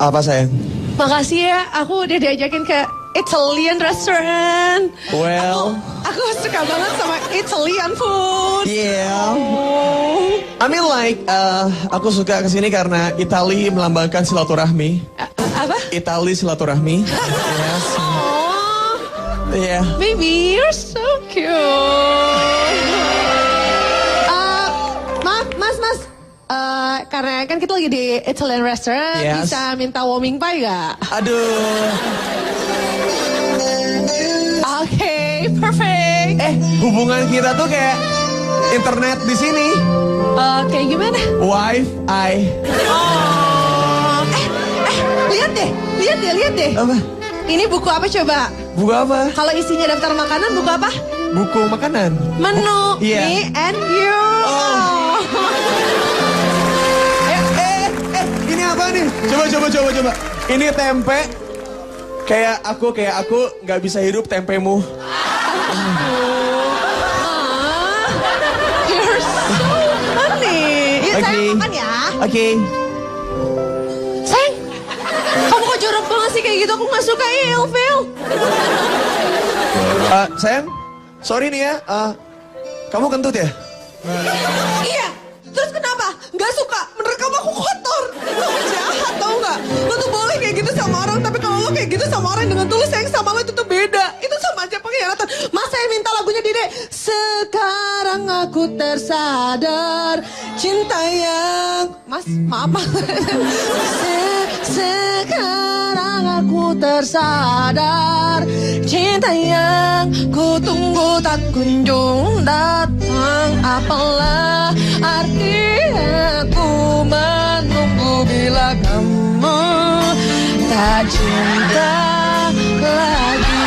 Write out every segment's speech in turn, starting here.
Apa sayang? Makasih ya, aku udah diajakin ke Italian restaurant. Well, aku suka banget sama Italian food. yeah. Oh. I mean like, aku suka kesini karena Itali melambangkan silaturahmi. Apa? Itali silaturahmi. Yes. Oh, Yeah. baby, you're so cute. Mas. Karena kan kita lagi di Italian restaurant, Yes. bisa minta warming pie gak? Aduh. Oke, perfect. Hubungan kita tuh kayak internet di sini. Kayak gimana? Wi-Fi. Oh, lihat deh. Apa? Ini buku apa coba? Buku apa? Kalau isinya daftar makanan, buku apa? Buku makanan. Menu. Iya. Me and you. Oh. Ini apa nih? Coba. Ini tempe. Kayak aku nggak bisa hidup tempemu. You're so funny. Iya, Oke. sayang, makan ya. Oke. Sayang, kamu kok jorok banget sih kayak gitu? Aku nggak suka ilfil. Sayang, sorry nih ya. Kamu kentut ya? Iya. Terus kenapa? Nggak suka? Menurut kamu aku kotor. Kamu jahat tau nggak? Lo tuh boleh kayak gitu sama orang, tapi kalau lo kayak gitu sama orang dengan tulus sayang sama lo itu tuh beda. Itu sama aja pengkhianatan. Mas saya minta lagunya Dide. Sekarang aku tersadar cinta yang... Mas, maaf. Sekarang aku tersadar cinta yang ku tunggu tak kunjung datang. Apalah artinya aku menunggu bila kamu tak cinta lagi.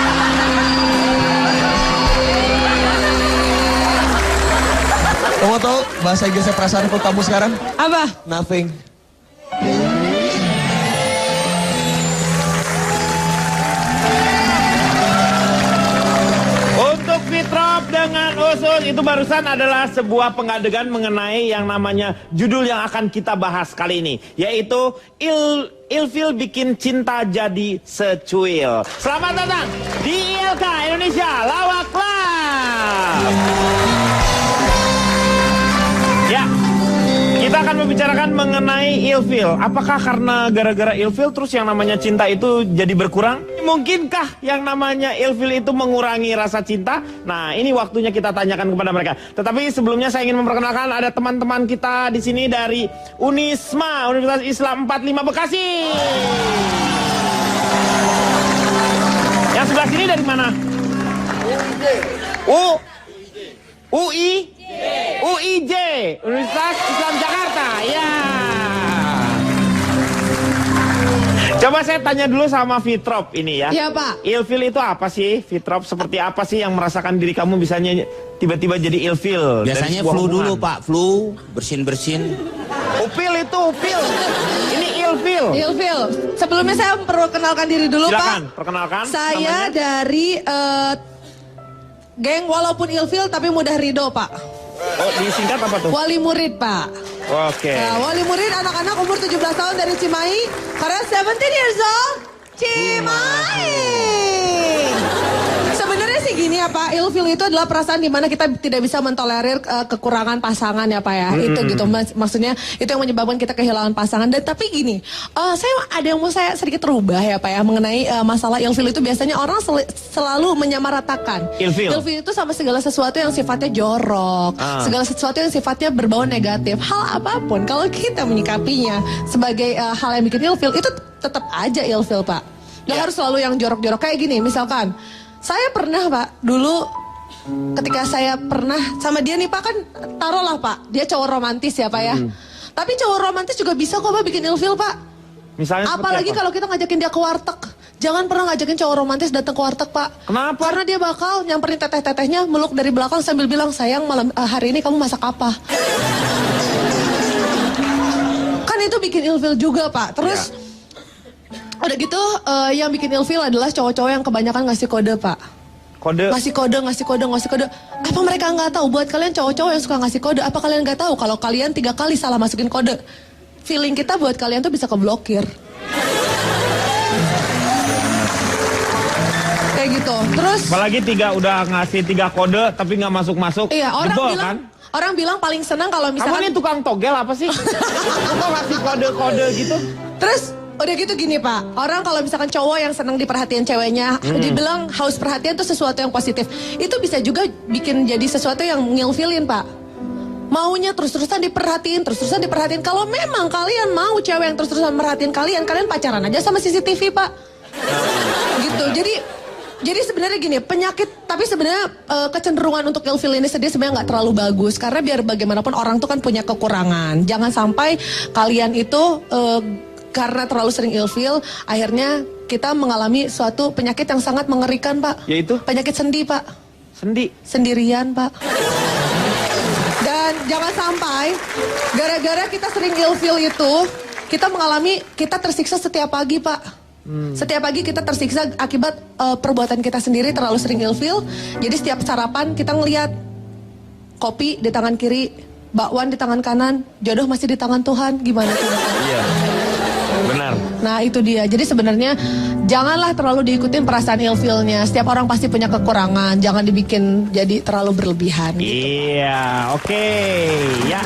Kamu tahu bahasa Inggrisnya perasaanku kamu sekarang? Apa? Nothing. Untuk Fitrop dengan Usus itu barusan adalah sebuah pengadegan mengenai yang namanya judul yang akan kita bahas kali ini, yaitu Ilfil bikin cinta jadi secuil. Selamat datang di ILK Indonesia Lawak Club. Ya, kita akan membicarakan mengenai ilfil. Apakah karena gara-gara ilfil terus yang namanya cinta itu jadi berkurang? Mungkinkah yang namanya ilfil itu mengurangi rasa cinta? Nah, ini waktunya kita tanyakan kepada mereka. Tetapi sebelumnya saya ingin memperkenalkan ada teman-teman kita di sini dari Unisma, Universitas Islam 45 Bekasi. Yang sebelah sini dari mana? UIJ, Universitas Islam Jakarta. Ya. Coba saya tanya dulu sama Fitrop ini ya. Iya, Pak. Ilfil itu apa sih, Fitrop? Seperti apa sih yang merasakan diri kamu bisanya tiba-tiba jadi ilfil? Biasanya flu dulu Pak, flu, bersin-bersin. Upil itu upil. Ini ilfil. Ilfil. Sebelumnya saya perkenalkan diri dulu, Silakan, Pak. perkenalkan. Saya namanya. dari geng walaupun ilfil tapi mudah ridho, Pak. Oh, disingkat apa tuh? Wali murid, Pak. Oke. Nah, wali murid anak-anak umur 17 tahun dari Cimahi. Karena 17 years old, Cimahi. Sebenarnya sih gini ya Pak, ilfil itu adalah perasaan di mana kita tidak bisa mentolerir kekurangan pasangan ya Pak ya. Itu gitu, maksudnya itu yang menyebabkan kita kehilangan pasangan. Dan tapi gini, saya ada yang mau saya sedikit rubah ya Pak ya mengenai masalah ilfil itu biasanya orang selalu menyamaratakan. Ilfil Ilfil itu sama segala sesuatu yang sifatnya jorok, segala sesuatu yang sifatnya berbau negatif. Hal apapun kalau kita menyikapinya sebagai hal yang bikin ilfil itu tetap aja ilfil Pak. Gak harus selalu yang jorok-jorok kayak gini. Misalkan saya pernah Pak dulu ketika saya pernah sama dia nih Pak, kan taruhlah Pak dia cowok romantis ya Pak ya. Tapi cowok romantis juga bisa kok Pak bikin ilfil Pak. Misalnya apalagi kalau kita ngajakin dia ke warteg. Jangan pernah ngajakin cowok romantis datang ke warteg Pak. Kenapa? Karena dia bakal nyamperin teteh-tetehnya, meluk dari belakang sambil bilang, sayang malam hari ini kamu masak apa? Kan itu bikin ilfil juga Pak. Terus udah gitu yang bikin ilfil adalah cowok-cowok yang kebanyakan ngasih kode Pak. Kode? Ngasih kode. Apa mereka nggak tahu? Buat kalian cowok-cowok yang suka ngasih kode, apa kalian nggak tahu kalau kalian 3 kali salah masukin kode, feeling kita buat kalian tuh bisa keblokir. Kayak gitu. Terus Apalagi udah ngasih 3 kode tapi nggak masuk-masuk. iya, Jebol, kan? orang bilang paling senang kalau Kamu misalkan ini tukang togel apa sih? Kok ngasih kode-kode gitu? terus udah gitu gini Pak, orang kalau misalkan cowok yang senang diperhatiin ceweknya, dibilang haus perhatian itu sesuatu yang positif. Itu bisa juga bikin jadi sesuatu yang ngilfilin Pak. Maunya terus-terusan diperhatiin. Kalau memang kalian mau cewek yang terus-terusan merhatiin kalian pacaran aja sama CCTV Pak. Gitu, jadi sebenarnya gini, penyakit, tapi sebenarnya kecenderungan untuk ilfil ini sendiri sebenarnya nggak terlalu bagus. Karena biar bagaimanapun orang tuh kan punya kekurangan. Jangan sampai kalian itu karena terlalu sering ilfil, akhirnya kita mengalami suatu penyakit yang sangat mengerikan, Pak. Yaitu? Penyakit sendi, Pak. Sendi. Sendirian, Pak. Dan jangan sampai gara-gara kita sering ilfil itu, kita tersiksa setiap pagi, Pak. Setiap pagi kita tersiksa akibat perbuatan kita sendiri terlalu sering ilfil. Jadi setiap sarapan kita ngelihat kopi di tangan kiri, bakwan di tangan kanan, jodoh masih di tangan Tuhan. Gimana tuh? Iya. Benar. Nah itu dia. Jadi sebenarnya janganlah terlalu diikutin perasaan ilfilnya. Setiap orang pasti punya kekurangan. Jangan dibikin jadi terlalu berlebihan. Gitu. Iya, oke. Ya.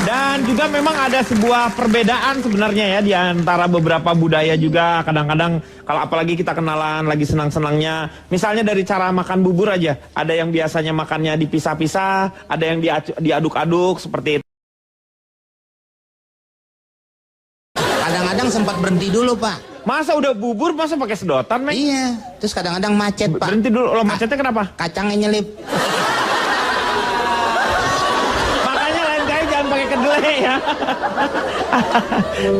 Dan juga memang ada sebuah perbedaan sebenarnya ya di antara beberapa budaya juga. Kadang-kadang kalau apalagi kita kenalan lagi senang-senangnya, misalnya dari cara makan bubur aja. Ada yang biasanya makannya dipisah-pisah, ada yang diaduk-aduk seperti itu. Kadang-kadang sempat berhenti dulu, Pak. Masa udah bubur masa pakai sedotan, Mek? Iya, terus kadang-kadang macet, Pak. Berhenti dulu. Lo macetnya kenapa? Kacangnya nyelip. Makanya lain kali jangan pakai kedelai ya.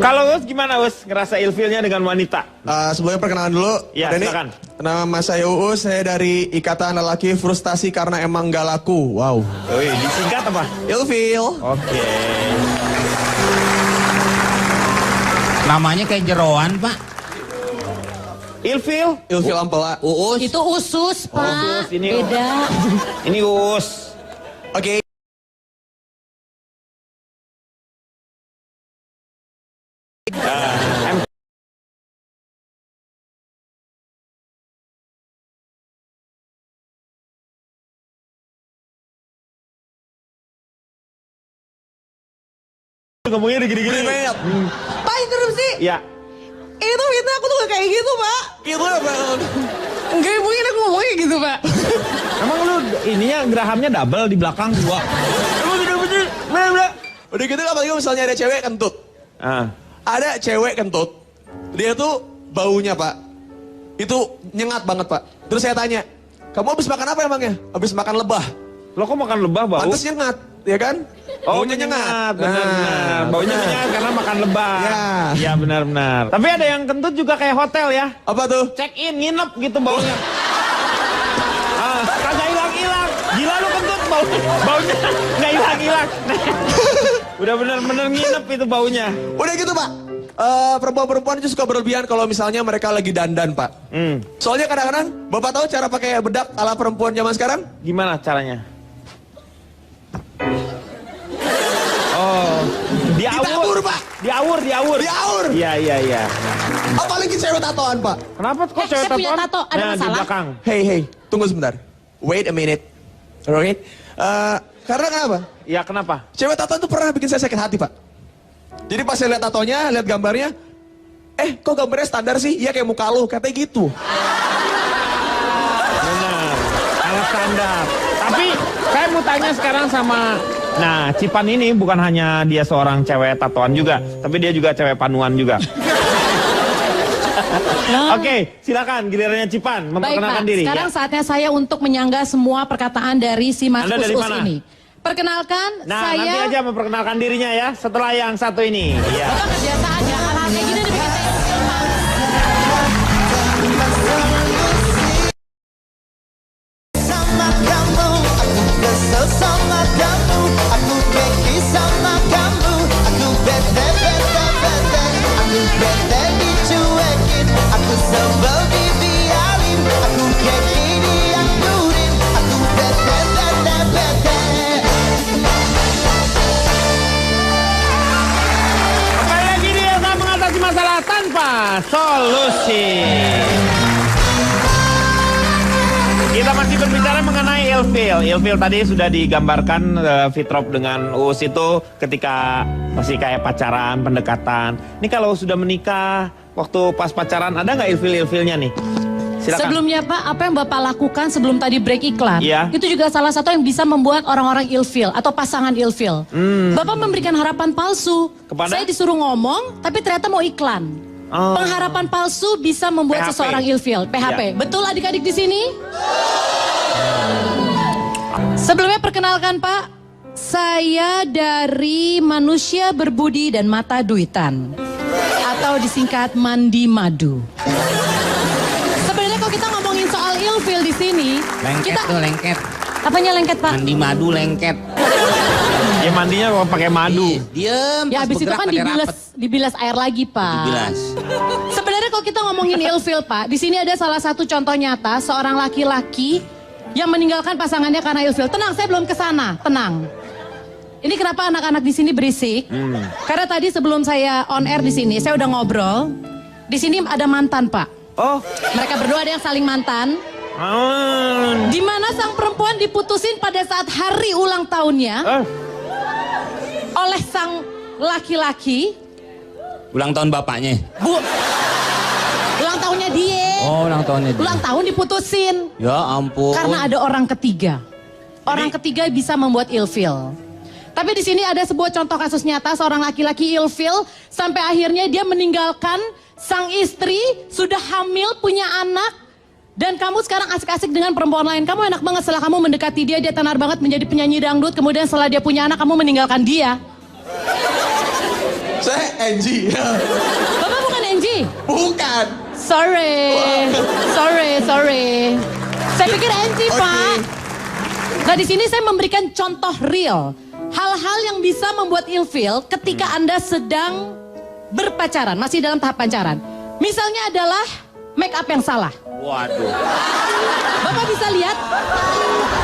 Kalau Us gimana Us? Ngerasa ilfilnya dengan wanita? Sebelumnya perkenalan dulu. Ya, Denny. silakan. Nama saya Uus, saya dari Ikatan Lelaki Frustasi Karena Emang Gak Laku. Wow. Wih, disingkat apa? Ilfil. Oke. Namanya kayak jeroan, Pak. Ilfil? Ilfil ampela. Uus. Itu usus, Pak. Usus, ini Beda. Ini Us. Oke. Ngomongnya gini-gini. Pak interupsi. Ya. Ini tuh fitnah, aku tuh gak kayak gitu Pak. Itu apa? Enggak mungkin aku ngomongnya gitu Pak. Emang lu ininya gerahamnya double di belakang 2. Udah gitu apalagi misalnya ada cewek kentut. Ada cewek kentut. Dia tuh baunya Pak. Itu nyengat banget Pak. Terus saya tanya, kamu habis makan apa emangnya? Habis makan lebah. Lo kok makan lebah bau? Pantes nyengat, ya kan? Oh, Baunya nyengat. Benar-benar. Baunya benar. menyengat karena makan lebah. Ya. Iya benar-benar. Tapi ada yang kentut juga kayak hotel ya. Apa tuh? Check in, nginep gitu baunya. Kagak hilang-hilang. Gila lu kentut baunya nggak hilang-hilang. Udah benar-benar nginep itu baunya. Udah gitu Pak. Perempuan-perempuan itu suka berlebihan kalau misalnya mereka lagi dandan Pak. Soalnya kadang-kadang Bapak tahu cara pakai bedak ala perempuan zaman sekarang? Gimana caranya? Oh, Ditabur, Pak. Diaur. Diaur. Iya. Apalagi cewek tatoan Pak. Kenapa kok cewek saya punya tatoan? tato, ada Nah, di masalah? belakang. Hey, tunggu sebentar. Wait a minute. Alright. Karena kenapa? Ya kenapa? Cewek tatoan tuh pernah bikin saya sakit hati Pak. Jadi pas saya lihat tatonya, lihat gambarnya, kok gambarnya standar sih? Iya kayak muka lu, katanya gitu. Benar, sangat standar. Tapi saya mau tanya sekarang sama, nah Cipan ini bukan hanya dia seorang cewek tatoan juga, tapi dia juga cewek panuan juga. Oke, silakan gilirannya Cipan Baik, Pak. memperkenalkan diri. Sekarang Ya. saatnya saya untuk menyanggah semua perkataan dari si Mas Anda dari Us mana? ini. Perkenalkan, Nah, nanti saya... aja memperkenalkan dirinya ya, setelah yang satu ini. Ya. Bapak kebiasaan ya, hal-hal kayak gini dibikin saya ilfil, Pak. Sama kamu, aku kesel sama kamu, aku keki sama kamu, aku bete, aku bete dicuekin, aku sebel dibiarin, aku keki dianggurin, aku bete. Kembali lagi dia akan mengatasi masalah tanpa solusi. ilfil. Ilfil tadi sudah digambarkan Fitrop dengan Uus itu ketika masih kayak pacaran, pendekatan. Ini kalau sudah menikah, waktu pas pacaran ada nggak ilfil-ilfilnya nih? Silakan. Sebelumnya Pak, apa yang Bapak lakukan sebelum tadi break iklan, Iya. itu juga salah satu yang bisa membuat orang-orang ilfil atau pasangan ilfil. Bapak memberikan harapan palsu. Kepada? Saya disuruh ngomong, tapi ternyata mau iklan. Oh. Pengharapan palsu bisa membuat PHP. seseorang ilfil. PHP. Ya. Betul adik-adik di sini? Sebelumnya perkenalkan Pak, saya dari Manusia Berbudi dan Mata Duitan. Atau disingkat Mandi Madu. Sebenarnya kalau kita ngomongin soal ilfil di sini, Lengket kita tuh, lengket. apanya lengket Pak? Mandi madu lengket. Ya mandinya kalau pakai madu. Diem, Ya pas habis itu bergerak kan pada rapet. dibilas air lagi Pak. Dibilas. Sebenarnya kalau kita ngomongin ilfil Pak, di sini ada salah satu contoh nyata seorang laki-laki yang meninggalkan pasangannya karena ilfil. Tenang, saya belum ke sana. Tenang. Ini kenapa anak-anak di sini berisik? Karena tadi sebelum saya on air di sini, saya udah ngobrol. Di sini ada mantan Pak. Oh, Mereka berdua ada yang saling mantan. Di mana sang perempuan diputusin pada saat hari ulang tahunnya oleh sang laki-laki. Ulang tahun bapaknya. Ulang tahunnya dia. Oh, ulang tahunnya dia. Ulang tahun diputusin. Ya ampun. Karena ada orang ketiga. Orang ketiga bisa membuat ilfil. Tapi di sini ada sebuah contoh kasus nyata seorang laki-laki ilfil sampai akhirnya dia meninggalkan sang istri, sudah hamil, punya anak, dan kamu sekarang asik-asik dengan perempuan lain. Kamu enak banget setelah kamu mendekati dia, dia tenar banget menjadi penyanyi dangdut. Kemudian setelah dia punya anak, kamu meninggalkan dia. Saya Angie. Bapak bukan Angie? Bukan. Sorry. Saya pikir Angie, Oke. Pak. Nah, di sini saya memberikan contoh real. Hal-hal yang bisa membuat ilfil ketika Anda sedang berpacaran, masih dalam tahap pacaran. Misalnya adalah make up yang salah. Waduh. Bapak bisa lihat,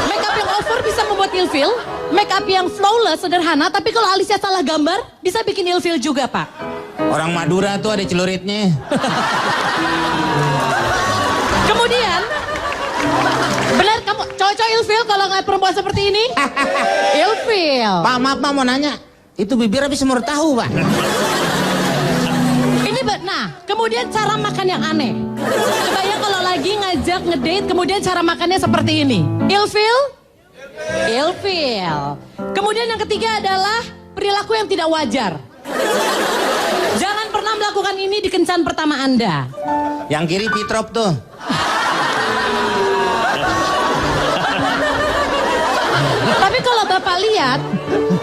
make up yang over bisa membuat ilfil. Make up yang flawless, sederhana, tapi kalau alisnya salah gambar, bisa bikin ilfil juga, Pak. Orang Madura tuh ada celuritnya. Kemudian, benar kamu cowok-cowok ilfil kalau ngeliat perempuan seperti ini? Ilfil. Pak, maaf Pak, mau nanya. Itu bibir habis semur tahu, Pak. Nah, kemudian cara makan yang aneh. Kebayang kalau lagi ngajak ngedate, kemudian cara makannya seperti ini. Ilfil? Ilfil. Kemudian yang ketiga adalah perilaku yang tidak wajar. Jangan pernah melakukan ini di kencan pertama Anda. Yang kiri Fitrop tuh. Tapi kalau Bapak lihat,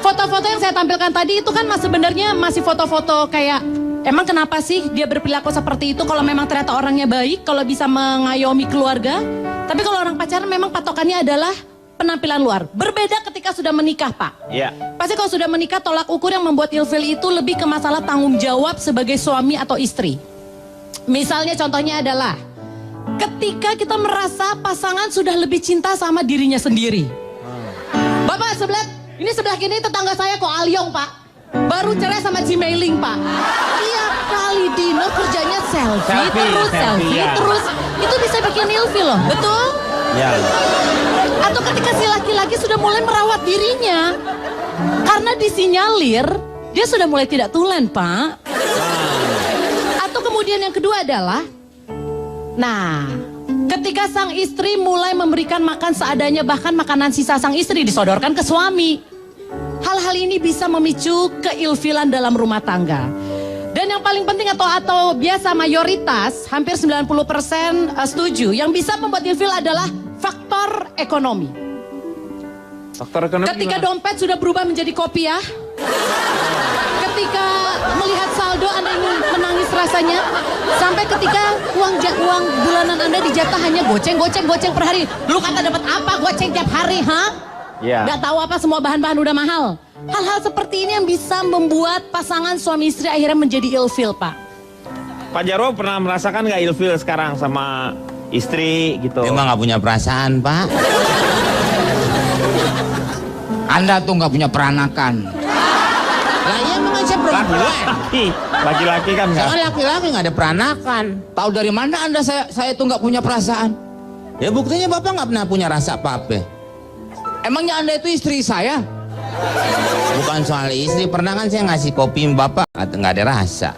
foto-foto yang saya tampilkan tadi itu kan sebenarnya masih foto-foto kayak, emang kenapa sih dia berperilaku seperti itu kalau memang ternyata orangnya baik, kalau bisa mengayomi keluarga. Tapi kalau orang pacaran memang patokannya adalah penampilan luar. Berbeda ketika sudah menikah, Pak. Iya. Pasti kalau sudah menikah, tolak ukur yang membuat ilfil itu lebih ke masalah tanggung jawab sebagai suami atau istri. Misalnya contohnya adalah, ketika kita merasa pasangan sudah lebih cinta sama dirinya sendiri. Bapak sebelah kini tetangga saya kok Alyong, Pak. Baru cerai sama Cimailing, Pak. Tiap kali dinner kerjanya selfie ya. terus. Itu bisa bikin ilfil loh, betul? Ya. Atau ketika si laki-laki sudah mulai merawat dirinya. Karena disinyalir, dia sudah mulai tidak tulen, Pak. Atau kemudian yang kedua adalah, nah, ketika sang istri mulai memberikan makan seadanya, bahkan makanan sisa sang istri disodorkan ke suami. Hal-hal ini bisa memicu keilfilan dalam rumah tangga. Dan yang paling penting atau biasa mayoritas, hampir 90% setuju, yang bisa membuat ilfil adalah faktor ekonomi. Faktor ekonomi Ketika gimana? dompet sudah berubah menjadi kopiah, ketika melihat saldo Anda ingin menangis rasanya, sampai ketika uang bulanan Anda dijatah hanya goceng per hari. Lu kata dapat apa goceng tiap hari, ha? Ya. Gak tahu apa, semua bahan-bahan udah mahal. Hal-hal seperti ini yang bisa membuat pasangan suami istri akhirnya menjadi ilfil, Pak. Pak Jarwo pernah merasakan nggak ilfil sekarang sama istri gitu? Emang nggak punya perasaan, Pak. Anda tuh nggak punya peranakan. Lah iya, memang saya perempuan. Laki-laki kan nggak? Saya laki-laki nggak ada peranakan. Tahu dari mana Anda saya tuh nggak punya perasaan? Ya buktinya Bapak nggak pernah punya rasa apa-apa. Emangnya Anda itu istri saya? Bukan soal istri, pernah kan saya ngasih kopi bapak, nggak ada rasa.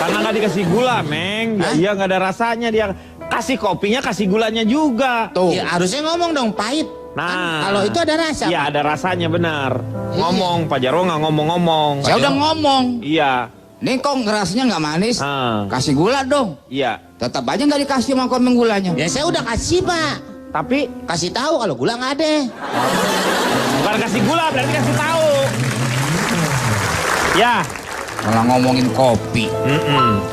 Karena nggak dikasih gula, Meng. Iya, nggak ada rasanya dia. Kasih kopinya, kasih gulanya juga. Tuh. Ya, harusnya ngomong dong, pahit. Nah, Kalau itu ada rasa. Iya, ada rasanya benar. Ngomong, Pak Jarwo nggak ngomong-ngomong. Saya udah ngomong. Iya, Nih kok rasanya nggak manis? Ah. Kasih gula dong. iya. Tetap aja nggak dikasih sama komeng gulanya. Ya saya udah kasih pak. Tapi Kasih tahu kalau gula nggak ada. bukan kasih gula, berarti kasih tahu. Ya. Malah ngomongin kopi.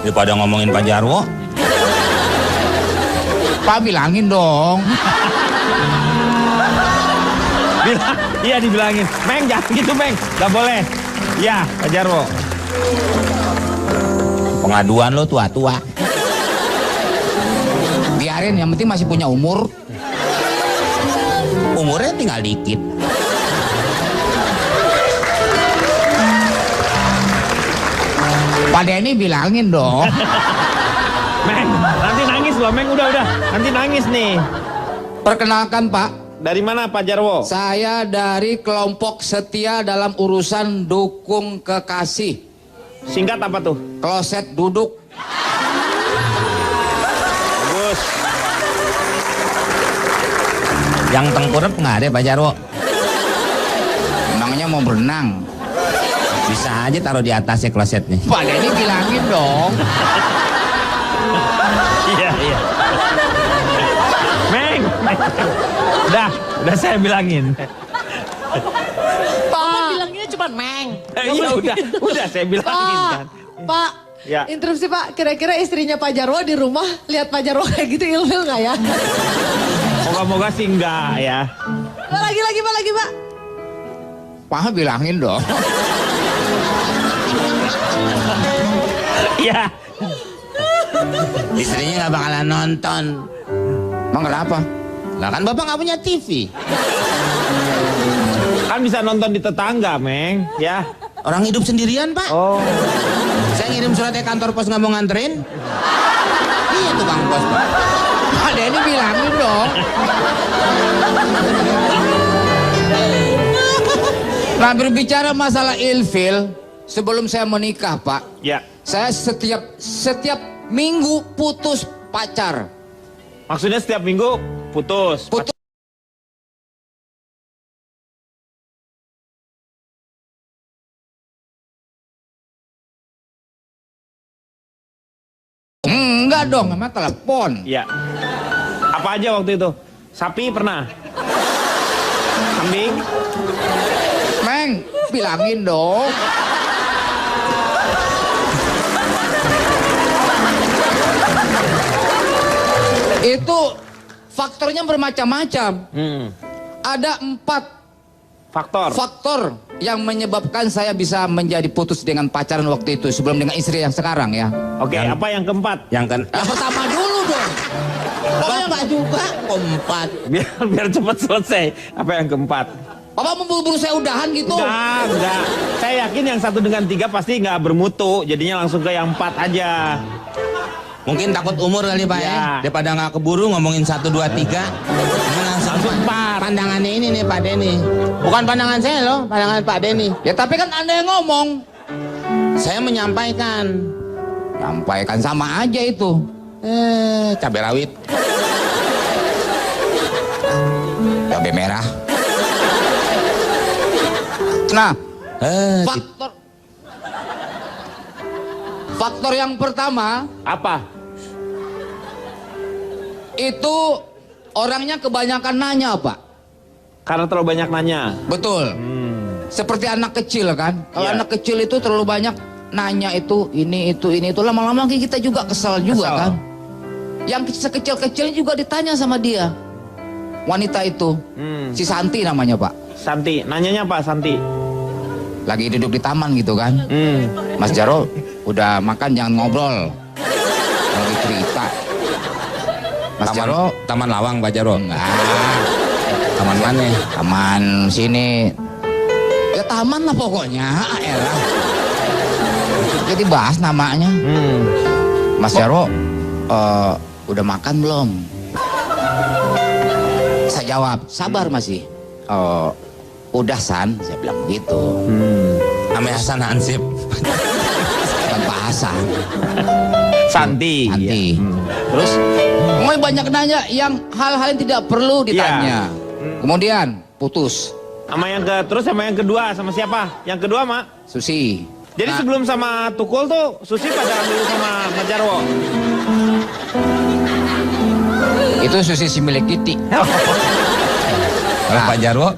Daripada ngomongin Pak Jarwo. Pak bilangin dong. Iya dibilangin. Meng, jangan gitu, Meng. Gak boleh. Ya, Pak Jarwo. Pengaduan lo tua-tua. Biarin, yang penting masih punya umur. Umurnya tinggal dikit. Pak Denny bilangin dong. Meng, nanti nangis loh, Meng. Udah. Nanti nangis nih. Perkenalkan Pak, Dari mana, Pak Jarwo? saya dari kelompok setia dalam urusan dukung kekasih. Singkat apa tuh? Kloset duduk. Bagus. Yang tengkurap nggak ada Pak Jarwo. Emangnya mau berenang? Bisa aja taruh di atasnya klosetnya. Pak Denny bilangin dong. Iya. Meng. Udah saya bilangin. Mama bilangnya cuma Meng. Iya udah saya bilangin kan. Pak, Ya. interupsi Pak, kira-kira istrinya Pak Jarwo di rumah lihat Pak Jarwo kayak gitu ilfil nggak ya? Moga-moga sih enggak ya. Lagi Pak. Pak bilangin dong. Iya. Istrinya nggak bakalan nonton. Emang kenapa? Lah kan bapak nggak punya TV. Kan bisa nonton di tetangga, Meng. Ya. Orang hidup sendirian pak. Oh. Saya ngirim suratnya kantor pos nggak mau nganterin. Iya tukang pos pak. Pak Denny bilangin dong. Nah berbicara masalah ilfil, sebelum saya menikah Pak, Ya. saya setiap minggu putus pacar. Maksudnya setiap minggu putus. Putus. Enggak dong, memang telepon. Iya. Apa aja waktu itu? Sapi pernah? Kambing? Meng, bilangin dong. Itu faktornya bermacam-macam. Ada 4 Faktor. faktor yang menyebabkan saya bisa menjadi putus dengan pacaran waktu itu sebelum dengan istri yang sekarang ya. Oke, apa yang keempat? Yang kan Yang pertama dulu dong. bapak juga keempat. Biar cepat selesai. Apa yang keempat? Bapak mau buru-buru saya udahan gitu. Enggak. Saya yakin yang 1 dengan 3 pasti nggak bermutu. Jadinya langsung ke yang 4 aja. Mungkin takut umur kali pak ya. Ya. Daripada nggak keburu ngomongin 1, 2, 3. Langsung Empat. pandangannya ini nih Pak Denny. Bukan pandangan saya loh, pandangan Pak Denny. Ya tapi kan Anda yang ngomong. Saya menyampaikan. Sampaikan sama aja itu. Cabai rawit. Cabai merah. Nah, faktor yang pertama Apa? itu orangnya kebanyakan nanya, Pak. Karena terlalu banyak nanya. Betul. Seperti anak kecil kan. Kalau Iya. anak kecil itu terlalu banyak nanya itu, ini itu lama-lama kita juga kesal juga Kesal. kan. Yang sekecil-kecil juga ditanya sama dia. Wanita itu, si Santi namanya, Pak. Santi, nanyanya apa Santi? Lagi duduk di taman gitu kan. Mas Jarwo, udah makan jangan ngobrol. Lagi cerita. Mas Jarwo, Taman Lawang Pak Jarwo. enggak. Taman mana? Taman sini. Ya taman lah pokoknya. Elah. Jadi bahas namanya. Mas Jarwo, udah makan belum? Saya jawab, sabar masih. Oh, udah San, saya bilang gitu. Ame Hasan Hansip. Bukan Pak Hasan. Santi. Nanti. Terus, mulai banyak nanya yang hal-hal yang tidak perlu ditanya. Kemudian putus. Terus sama yang kedua sama siapa? Yang kedua Mak. Susi. Jadi sebelum sama Tukul tuh Susi pacaran dulu sama Mas Jarwo. Itu Susi si milik Kiti. Kalau Pak Jarwo?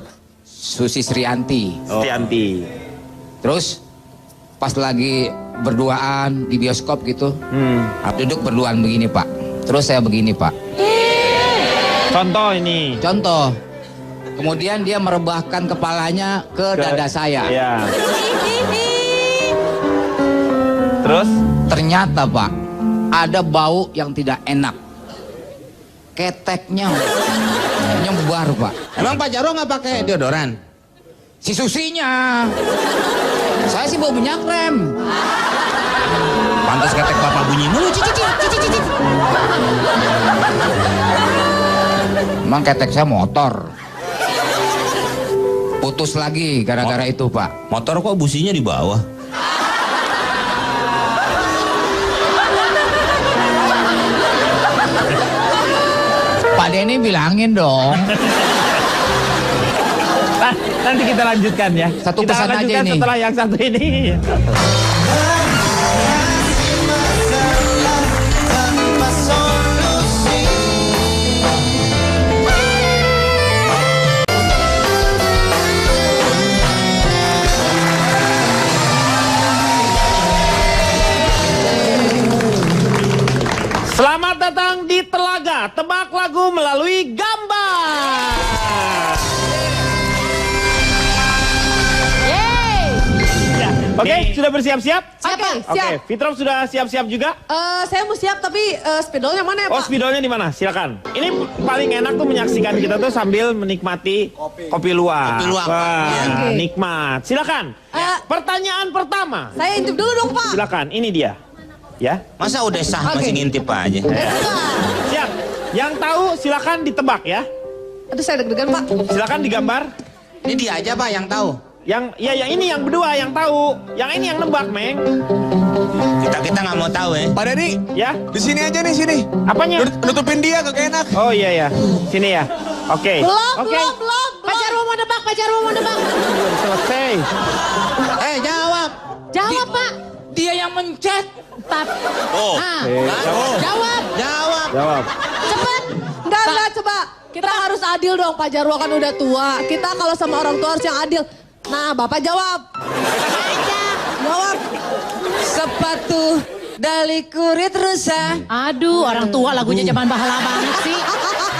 Susi Srianti. Setianti. Terus pas lagi berduaan di bioskop gitu, duduk berduaan begini Pak. Terus saya begini Pak. Contoh ini. Contoh. Kemudian dia merebahkan kepalanya ke dada saya. Iya. Terus? Ternyata Pak, ada bau yang tidak enak. Keteknya nyebar Pak. Emang Pak Jarwo nggak pakai deodoran? Si Susinya. Saya sih bau minyak rem. Pantas ketek bapak bunyi mulu. Emang ketek saya motor. Putus lagi gara-gara itu Pak. Motor kok businya di bawah? Pak Denny bilangin dong. Nanti kita lanjutkan ya. Satu kita pesan aja lanjutkan ini. setelah yang satu ini. Masalah tanpa solusi. Selamat datang di Telaga, tebak lagu melalui gambar. Ya, oke, sudah bersiap-siap? Oke, Oke, siap. Fitrop sudah siap-siap juga? Saya mau siap tapi spidolnya mana ya Oh, Pak? spidolnya di mana? Silakan. Ini paling enak tuh menyaksikan kita tuh sambil menikmati kopi luwak. Kopi luwak, Pak. Wah, Oke. nikmat. Silakan. Pertanyaan pertama. Saya intip dulu dong Pak. Silakan, ini dia. Ya. Masa udah sah masih ngintip aja? Siap. Yang tahu silakan ditebak ya. Aduh saya deg-degan Pak. Silakan digambar. Ini dia aja Pak yang tahu. Yang ini yang berdua yang tahu. Yang ini yang nebak, Meng. Kita nggak mau tahu ya. Pak Denny, Ya. di sini aja nih, sini. Apanya? Nutupin dia kagak enak. Oh iya ya. Sini ya. Oke. Oke. Pak Jarwo mau nebak, Pak Jarwo mau nebak. Belum selesai. Jawab. Jawab Pak. Dia yang mencet. Oh. Jawab. Jawab. Cepet. Enggak coba. Kita harus adil dong Pak Jarwo kan udah tua. Kita kalau sama orang tua harus yang adil. Nah Bapak jawab. Jawab. Sepatu dari kulit rusa. Aduh, orang tua lagunya zaman bahala banget sih.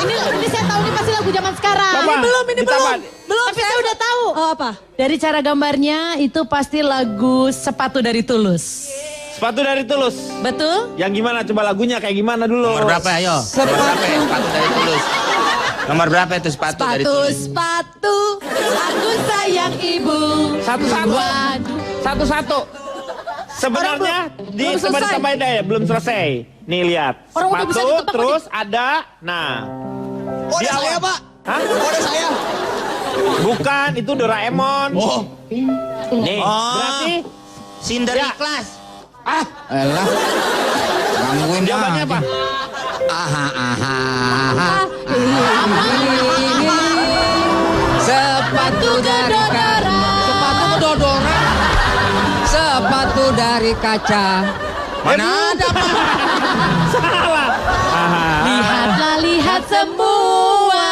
Ini saya tahu ini pasti lagu zaman sekarang. Coba. Ini Ditambah. belum. Tapi saya udah tahu. Oh apa? Dari cara gambarnya itu pasti lagu Sepatu dari Tulus. Sepatu dari Tulus. Betul? Yang gimana? Coba lagunya kayak gimana dulu? Nomor berapa ayo? Nomor berapa ya? Sepatu dari Tulus. Nomor berapa itu sepatu dari Tulus? Sepatu, aku sayang ibu. Satu-satu. Waduh. Satu-satu. Sebenarnya belum selesai. ditambahin deh, belum selesai. Nih lihat. Orang udah bisa Sepatu ditebak, terus ada. Nah. Oh, Di ada saya, awal- Pak. Hah? Oh, ada saya. Bukan, itu Doraemon. Oh, Nih, Oh. berarti Cinder Ya. ikhlas. Elah. Gangguin jawabannya apa? Aha. Sepatu dari kaca. Sepatu kedodoran. Sepatu dari kaca. Mana ada Pak? Salah. Lihatlah, lihat semua.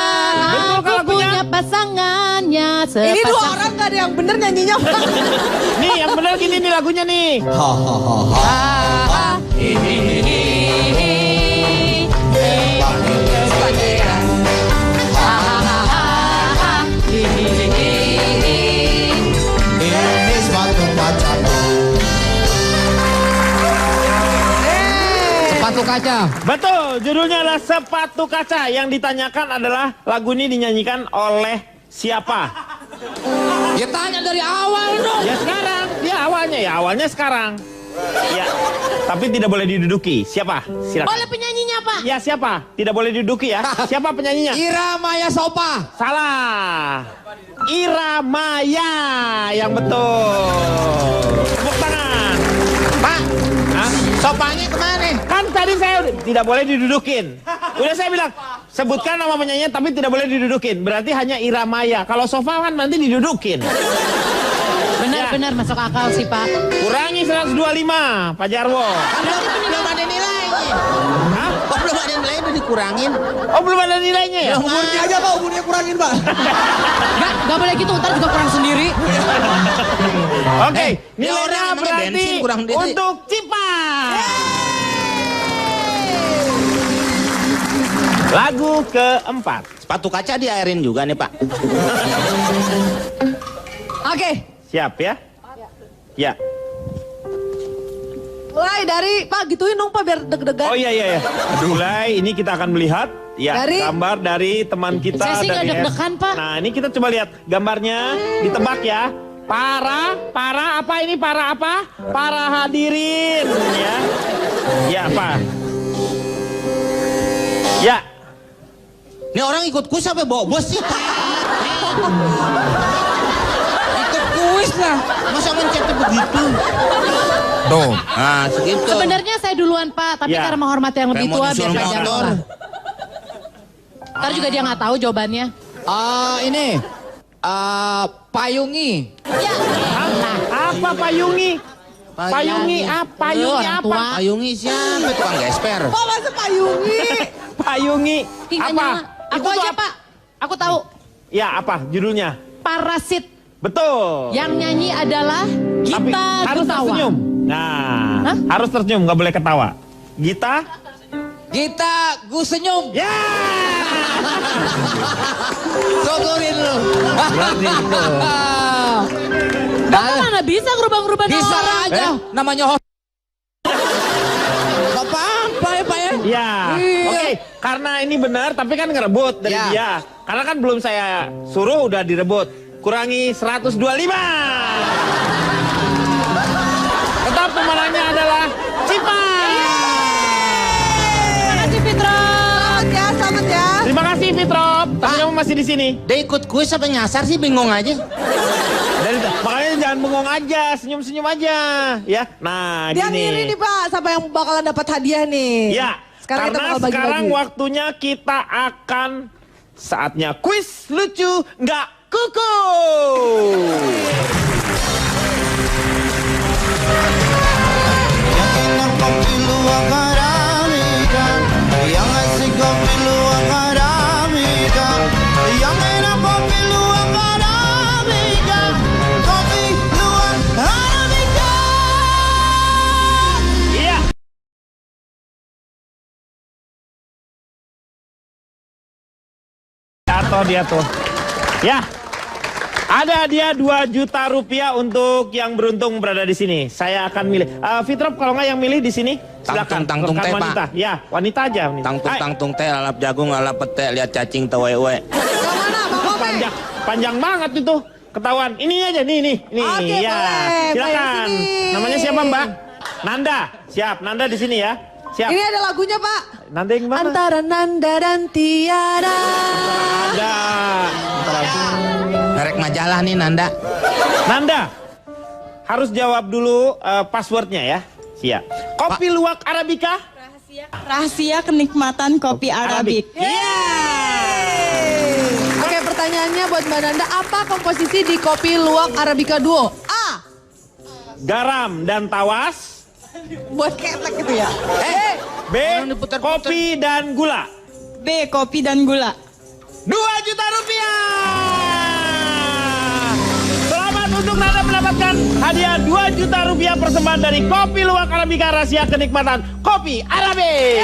Betul Aku kan lagunya? punya pasangannya. Ini dua orang gak ada yang bener nyanyinya Pak. Nih, yang benar gini nih lagunya nih. Ini sepatu pacarku. Sepatu kaca. Betul, judulnya adalah Sepatu Kaca. Yang ditanyakan adalah lagu ini dinyanyikan oleh siapa? Ya tanya dari awal dong. Ya sekarang, awalnya sekarang. Ya, tapi tidak boleh diduduki. Siapa? Silakan. Boleh penyanyinya Pak? Ya siapa? Tidak boleh diduduki ya. Siapa penyanyinya? Ira Maya Sopa. Salah. Iramaya yang betul. Tepuk tangan. Pak, Hah? sopanya kemana? Kan tadi saya tidak boleh didudukin. Udah saya bilang, sebutkan nama penyanyinya tapi tidak boleh didudukin. Berarti hanya Iramaya. Kalau sofa kan nanti didudukin. Benar-benar masuk akal sih Pak. Kurangi 125, Pak Jarwo. Belum ada nilainya. Hah? Kok belum ada nilainya udah dikurangin? Oh, belum ada nilainya ya? Umurnya aja Pak, umurnya kurangin Pak. Nggak boleh gitu, ntar juga kurang sendiri. Oke, dia nilainya orang emangnya berarti bensin kurang duit. untuk Cipa. Lagu keempat. Sepatu kaca diairin juga nih Pak. Oke, Siap ya? Ya. mulai dari Pak gituin dong Pak biar deg-degan. Oh iya. Mulai ini kita akan melihat ya Dari- gambar dari teman kita Saya sih nggak dari deg-degan, Pak. Nah, ini kita coba lihat gambarnya, ditebak ya. Para apa ini? Para apa? Para hadirin ya. Ya, apa? Ya. Ini orang ikut kuis sampai bawa bos sih. Ikut kuis lah. Masa mencetnya begitu? Tuh. Nah, segitu. Sebenarnya saya duluan Pak, tapi Ya. karena menghormati yang lebih Kayak mau tua biar nyusul Pak Jarwo motor. lah. Ntar juga dia nggak tahu jawabannya. Ini payungi. Apa payungi? Payungi apa? Payungi Orang apa? tua. Payungi siapa tukang gesper? Pak masa payungi. Payungi Ih, nggak apa? nyala. Aku Itu aja apa? Pak, aku tahu. Ya, apa judulnya? Parasit. Betul. Yang nyanyi adalah Tapi Gita harus Gutawa. tersenyum. Nah, Hah? harus tersenyum, nggak boleh ketawa. Gita? Kita gus senyum. Ya. Sogorin lu. Berarti itu. Bapak mana bisa ngerubah-ngerubah nama Bisa orang? aja. Namanya host. Gak apa-apa ya Pak ya. Ya, oke. Karena ini benar, tapi kan ngerebut dari Ya. dia. Karena kan belum saya suruh, udah direbut. Kurangi 125. Tetap pemenangnya adalah Cipa. Terima kasih Fitrop. Selamat ya. Terima kasih Fitrop. Tapi kamu masih di sini. Dia ikut kuis sampai nyasar sih bingung aja. Makanya jangan bengong aja, senyum-senyum aja, ya. Nah, Dia gini. ngiri nih Pak, siapa yang bakalan dapat hadiah nih? Ya, Sekarang kita karena bakal bagi-bagi. sekarang waktunya kita akan saatnya kuis lucu nggak kuku. Yang enak kopi luwak Arabica, yang asik kopi luwak Arabica, yang enak kopi luwak Arabica, kopi luwak Arabica. Iya. Atau dia tuh. Ya. Ada dia 2 juta rupiah untuk yang beruntung berada di sini. Saya akan milih. Fitrop kalau nggak yang milih di sini, silakan. Tangtung Rekan teh, Pak. wanita. Ya, wanita aja. Wanita. Tangtung teh lalap jagung lalap pete lihat cacing tewewe. Panjang banget itu. Ketahuan. Ini aja nih. Oke, Ya. boleh. Silakan. Bayar sini. Namanya siapa, Mbak? Nanda. Siap. Nanda di sini ya. Siap. Ini ada lagunya Pak. Nanda yang mana? Antara Nanda dan Tiara. Ada. Merek majalah nih Nanda. Nanda. Harus jawab dulu passwordnya ya. Siap. Kopi luwak Arabica. Rahasia kenikmatan kopi Arabik. Oke, pertanyaannya buat Mbak Nanda, apa komposisi di kopi luwak Arabica Duo? A. Garam dan tawas. Buat ketek gitu ya. B. Kopi dan gula. B. Kopi dan gula. 2 juta rupiah. Selamat untuk Nanda mendapatkan hadiah 2 juta rupiah persembahan dari Kopi Luwak Arabica, rahasia kenikmatan kopi Arabic.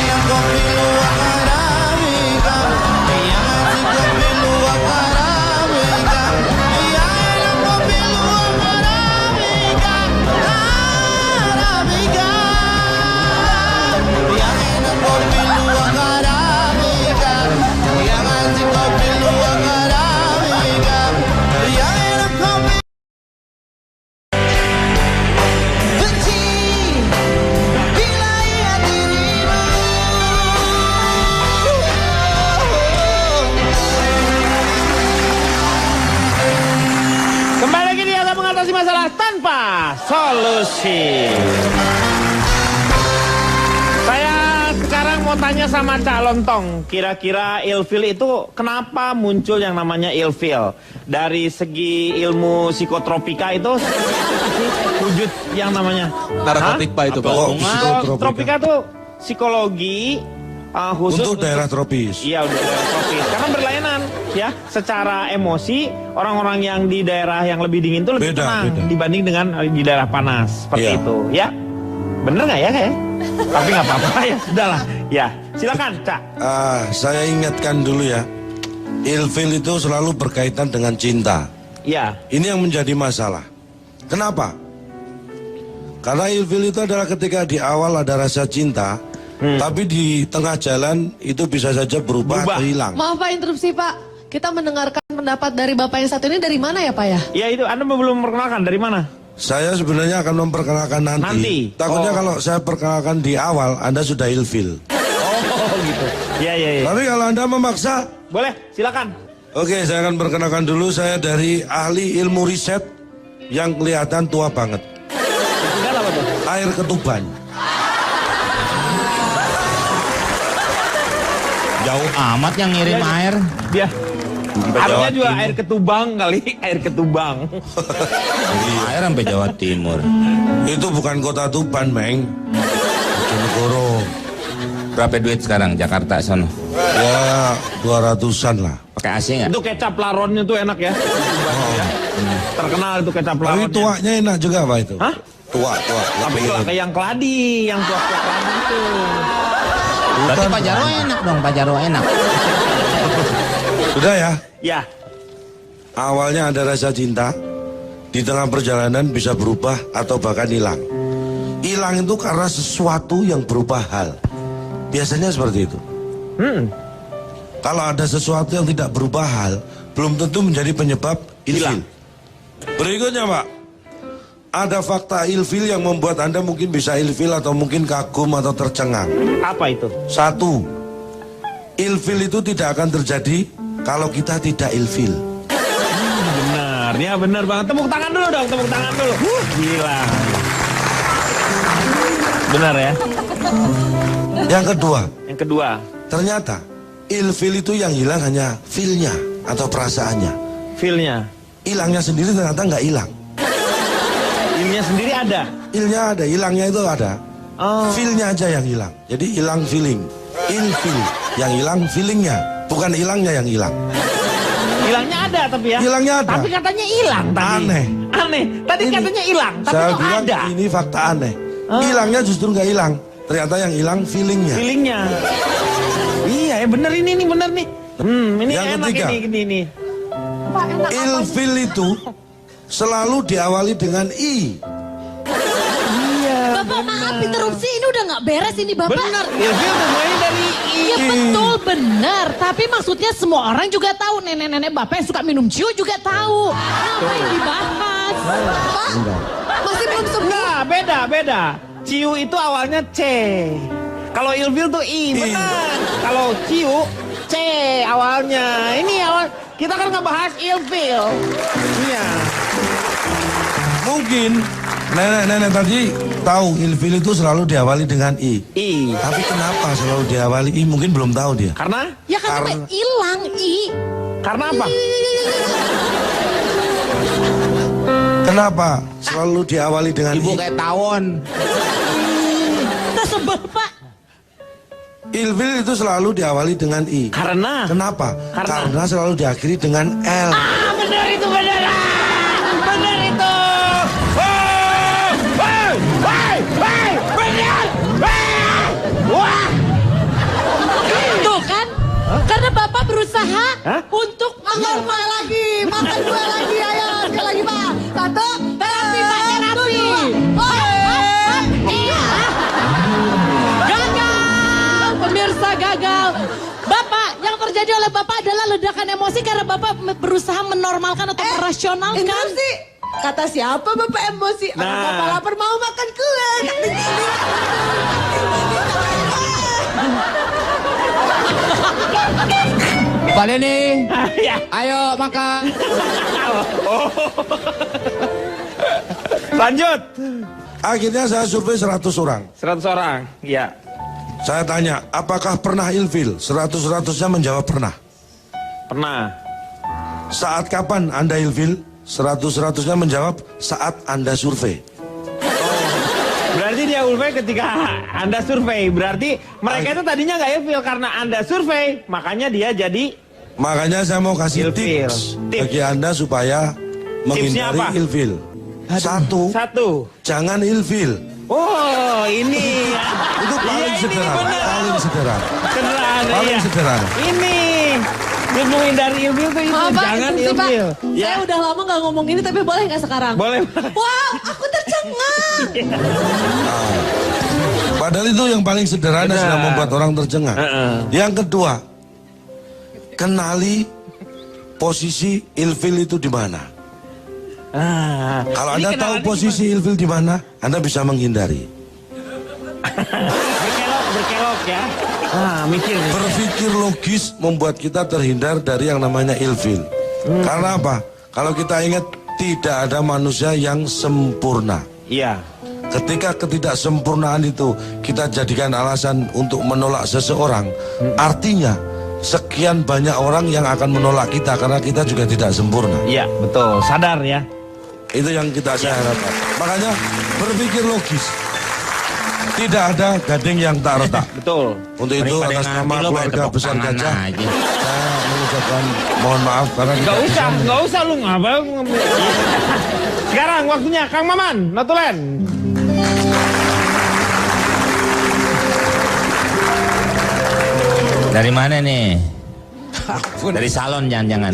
Yang kopi luwak Arabica, yang asik kopi luwak Arabica, yang enak kopi luwak Arabica, Arabica, yang enak kopi luwak Arabica, yang asik kopi luwak Arabica, yang enak kopi. Benci bila ia dirimu masalah tanpa solusi. Saya sekarang mau tanya sama Cak Lontong, kira-kira ilfil itu kenapa muncul yang namanya ilfil? Dari segi ilmu psikotropika itu wujud yang namanya Narkotik Pak itu Pak. Psikotropika itu psikologi khusus untuk daerah tropis. Iya, untuk daerah tropis. Karena berlainan ya, secara emosi orang-orang yang di daerah yang lebih dingin itu lebih tenang dibanding dengan di daerah panas seperti itu, ya. Bener nggak ya kayak? Tapi nggak apa-apa ya, sudahlah. Ya, silakan, Cak. Saya ingatkan dulu ya, ilfil itu selalu berkaitan dengan cinta. Ya. Ini yang menjadi masalah. Kenapa? Karena ilfil itu adalah ketika di awal ada rasa cinta, tapi di tengah jalan itu bisa saja berubah atau hilang. Maaf Pak, interupsi Pak. Kita mendengarkan pendapat dari Bapak yang satu ini dari mana ya Pak ya? Ya itu, Anda belum memperkenalkan dari mana? Saya sebenarnya akan memperkenalkan nanti. Takutnya kalau saya perkenalkan di awal, Anda sudah ilfil. Oh gitu. Ya. Tapi kalau Anda memaksa, boleh, silakan. Oke, saya akan perkenalkan dulu. Saya dari ahli ilmu riset yang kelihatan tua banget. Apa tuh? Air ketuban. Jauh amat yang ngirim air. Dia. Harusnya juga air ketubang kali, air ketubang. Air sampai Jawa Timur. Itu bukan kota Tuban, Meng. Bojonegoro. Berapa duit sekarang Jakarta sono? Ya 200-an lah. Pakai AC nggak? Itu kecap laronnya tuh enak ya. Terkenal itu kecap Tapi laronnya. tuanya enak juga Pak itu. Hah? Tua. Tapi kalau kayak yang keladi, yang tua-tua keladi itu. Berarti Pak Jarwo enak dong, Pak Jarwo enak. Sudah ya? Ya. Awalnya ada rasa cinta, di tengah perjalanan bisa berubah atau bahkan hilang. Hilang itu karena sesuatu yang berubah hal. Biasanya seperti itu. Kalau ada sesuatu yang tidak berubah hal, belum tentu menjadi penyebab ilfil. Berikutnya Pak, ada fakta ilfil yang membuat Anda mungkin bisa ilfil atau mungkin kagum atau tercengang. Apa itu? Satu, ilfil itu tidak akan terjadi kalau kita tidak ilfil. Benar, ya benar banget. Tepuk tangan dulu dong, tepuk tangan dulu. Gila. Benar ya? Yang kedua, ternyata ilfil itu yang hilang hanya feel-nya atau perasaannya. Feel-nya. Hilangnya sendiri ternyata nggak hilang. Feel-nya sendiri ada? Feel-nya ada, hilangnya itu ada. Feel-nya aja yang hilang. Jadi hilang feeling. Ilfil, yang hilang feeling-nya. Bukan hilangnya yang hilang. Hilangnya ada tapi ya? Hilangnya ada. Tapi katanya hilang tadi. Aneh. Tadi Ini, katanya hilang, tapi saya kok bilang ada? ini fakta aneh. Hilangnya justru nggak hilang. Ternyata yang hilang feeling-nya. Feelingnya. Iya, ya bener ini bener nih. Ini Yang enak ketiga. ini. Ilfil itu selalu diawali dengan I. Bapak maaf interupsi, ini udah nggak beres ini Bapak. Bener, ilfil mulai dari I. Iya betul benar, tapi maksudnya semua orang juga tahu, nenek-nenek Bapak yang suka minum ciu juga tahu. Apa yang dibahas? Masih belum sembuh. Nah, beda. Ciu itu awalnya C. Kalau ilfil tuh I, benar. Kalau ciu C awalnya. Ini awal kita kan ngebahas ilfil. Iya. Mungkin nenek-nenek tadi tahu ilfil itu selalu diawali dengan I. I. Tapi kenapa selalu diawali I? Mungkin belum tahu dia. Karena? Ya kan sampai hilang I. Karena apa? Kenapa selalu diawali dengan Ibu I? kayak tawon. Kita sebel Pak. Ilfil itu selalu diawali dengan I. Karena? Kenapa? Karena selalu diakhiri dengan L. Benar itu, benar. Benar itu. Benar. Wah. Tuh kan? Karena Bapak berusaha untuk Makan lagi, makan dua lagi, ayo sekali lagi Pak. Satu, terapi Pak, terapi. Gagal, pemirsa gagal. Bapak, yang terjadi oleh Bapak adalah ledakan emosi karena Bapak berusaha menormalkan atau merasionalkan. emosi. Kata siapa Bapak emosi? Orang Nah. Bapak lapar mau makan kue. Pak Denny, Ya. ayo makan. Lanjut. Akhirnya saya survei 100 orang. 100 orang. Iya. Saya tanya, apakah pernah ilfil? 100-100-nya menjawab pernah. Pernah. Saat kapan Anda ilfil? 100-100-nya menjawab saat Anda survei. Berarti dia ulfil ketika Anda survei. Berarti mereka itu tadinya nggak ilfil karena Anda survei. Makanya dia jadi. Makanya saya mau kasih Ilfil. tips Tips. bagi Anda supaya menghindari apa? ilfil. Satu, jangan ilfil. Oh, ini. Itu paling Iya, sederhana, ini benar. paling sederhana. Sederhana, Paling ya. sederhana. Ini. Untuk menghindari ilfil tuh itu. Maaf, Pak, Jangan itu sih, Pak. ilfil. Saya udah lama gak ngomong ini, tapi boleh gak sekarang? Boleh. Wow, aku tercengang. Padahal itu yang paling sederhana Benar. sudah membuat orang tercengang. Yang kedua, kenali posisi ilfil itu di mana. Kalau Anda tahu posisi ilfil di mana, Anda bisa menghindari. Berkelok ya. Mikir. Berpikir logis membuat kita terhindar dari yang namanya ilfil. Karena apa? Kalau kita ingat tidak ada manusia yang sempurna. Iya. Ketika ketidaksempurnaan itu kita jadikan alasan untuk menolak seseorang, artinya sekian banyak orang yang akan menolak kita karena kita juga tidak sempurna. Iya, betul. Sadar ya. Itu yang saya harapkan. Makanya berpikir logis. Tidak ada gading yang tak retak. Betul. Untuk itu atas nama keluarga besar Gajah, saya mengucapkan mohon maaf karena Gak usah lu ngabang. Sekarang waktunya Kang Maman, Notulen. Dari mana nih? Dari salon jangan-jangan.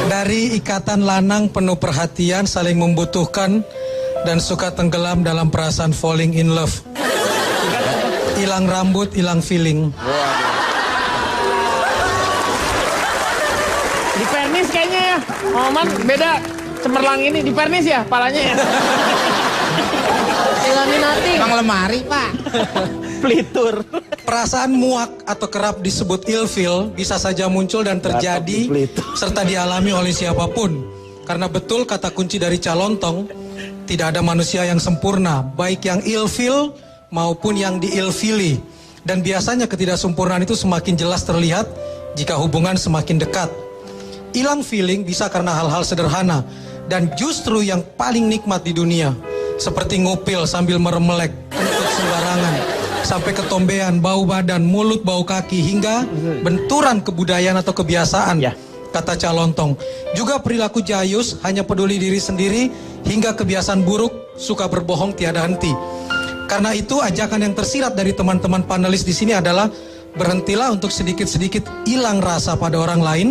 Dari ikatan lanang penuh perhatian, saling membutuhkan, dan suka tenggelam dalam perasaan falling in love. Hilang rambut, hilang feeling. Di pernis kayaknya ya. Maman beda. Cemerlang ini di pernis ya, palanya ya. Ilaminati. Bang lemari, Pak. Pelitur. Perasaan muak atau kerap disebut ilfil bisa saja muncul dan terjadi serta dialami oleh siapapun. Karena betul kata kunci dari Calontong, tidak ada manusia yang sempurna, baik yang ilfil maupun yang diilfili. Dan biasanya ketidaksempurnaan itu semakin jelas terlihat jika hubungan semakin dekat. Hilang feeling bisa karena hal-hal sederhana dan justru yang paling nikmat di dunia. Seperti ngupil sambil meremelek, kentut sembarangan, sampai ketombean, bau badan, mulut, bau kaki, hingga benturan kebudayaan atau kebiasaan. Kata Calontong. Juga perilaku jayus, hanya peduli diri sendiri, hingga kebiasaan buruk, suka berbohong tiada henti. Karena itu ajakan yang tersirat dari teman-teman panelis di sini adalah berhentilah untuk sedikit-sedikit hilang rasa pada orang lain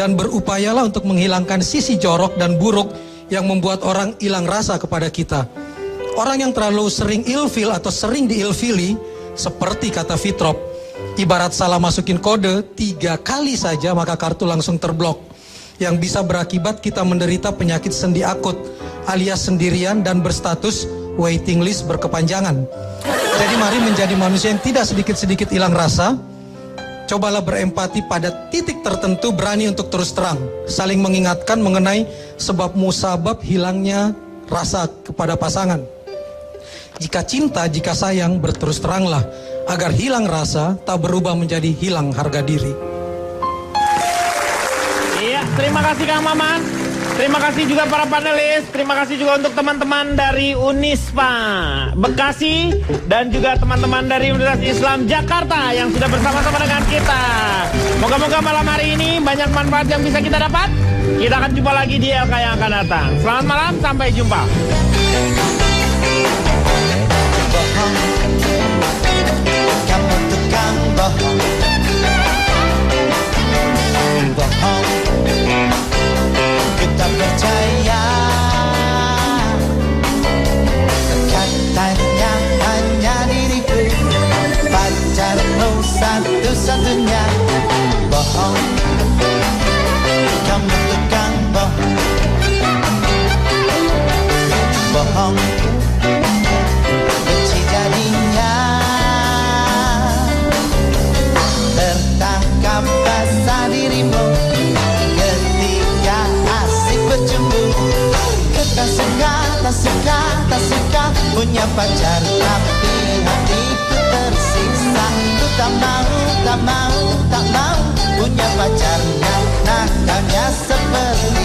dan berupayalah untuk menghilangkan sisi jorok dan buruk yang membuat orang hilang rasa kepada kita. Orang yang terlalu sering ilfil atau sering diilfili, seperti kata Fitrop, ibarat salah masukin kode 3 kali saja maka kartu langsung terblok. Yang bisa berakibat kita menderita penyakit sendi akut alias sendirian dan berstatus waiting list berkepanjangan. Jadi mari menjadi manusia yang tidak sedikit-sedikit hilang rasa. Cobalah berempati pada titik tertentu, berani untuk terus terang, saling mengingatkan mengenai sebab musabab hilangnya rasa kepada pasangan. Jika cinta, jika sayang, berterus teranglah agar hilang rasa tak berubah menjadi hilang harga diri. Iya, terima kasih Kang Maman. Terima kasih juga para panelis. Terima kasih juga untuk teman-teman dari Unispa Bekasi dan juga teman-teman dari Universitas Islam Jakarta yang sudah bersama-sama dengan kita. Moga-moga malam hari ini banyak manfaat yang bisa kita dapat. Kita akan jumpa lagi di LK yang akan datang. Selamat malam, sampai jumpa. Kamu tukang bohong, bohong, kita percaya katanya hanya diriku, pacarmu satu-satunya. Bohong, kamu tukang bohong, bohong, benci jadinya. pacar tapi hatiku tersiksa. Ku tak mau punya pacar nakalnya seperti